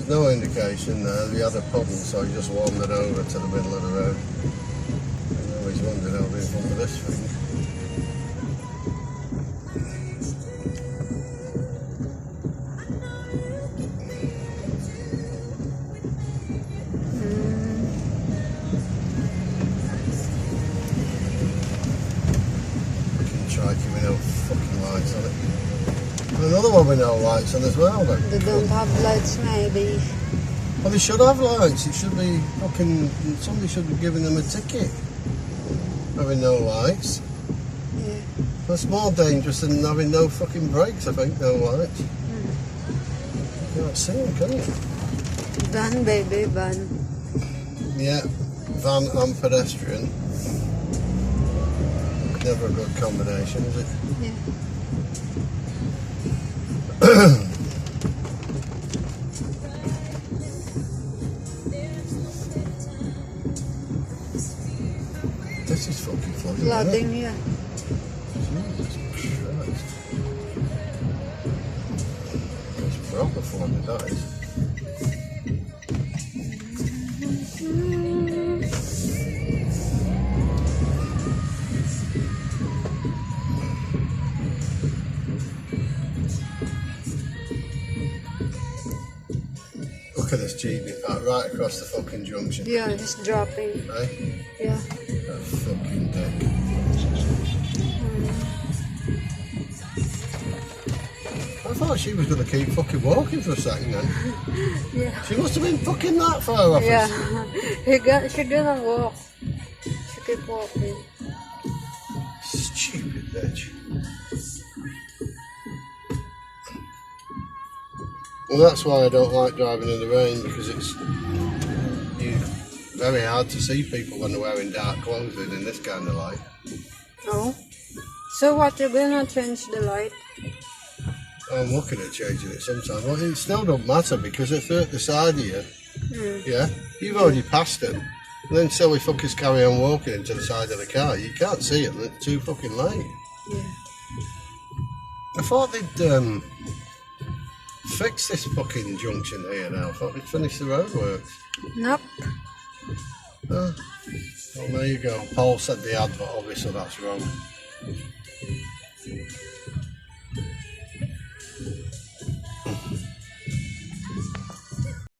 no indication there. He had a puddle, so he just wandered over to the middle of the road. And now he's wandered over in front of this thing. Crikey, with no fucking lights on it. And another one with no lights on as well, then. They don't have lights, maybe. Well, they should have lights. It should be fucking. Somebody should be giving them a ticket. Having no lights. Yeah. That's more dangerous than having no fucking brakes, I think, no lights. You can't see them, can you? Van, baby, van. Yeah, van and pedestrian. Never a good combination, is it? Yeah. This is fucking flooding, Flooding, yeah. Jesus Christ. It's proper flooded, that is. Look at this Jeep right across the fucking junction. Yeah, it's dropping. Eh? Yeah. That fucking dick. I thought she was going to keep fucking walking for a second then. Yeah. She must have been fucking that far off Yeah. us. She gonna walk. She keep walking. Stupid bitch. Well, that's why I don't like driving in the rain, because it's very hard to see people when they're wearing dark clothing in this kind of light. Oh. So what, you're gonna change the light? I'm looking at changing it sometime. Well, it still don't matter, because if they're at the side of you, yeah, you've already passed them. And then silly fuckers carry on walking into the side of the car. You can't see it, it's too fucking late. Yeah. I thought they'd fix this fucking junction here now. I thought they'd finish the roadworks. Nope. Oh, well, there you go. Paul said the advert, obviously that's wrong.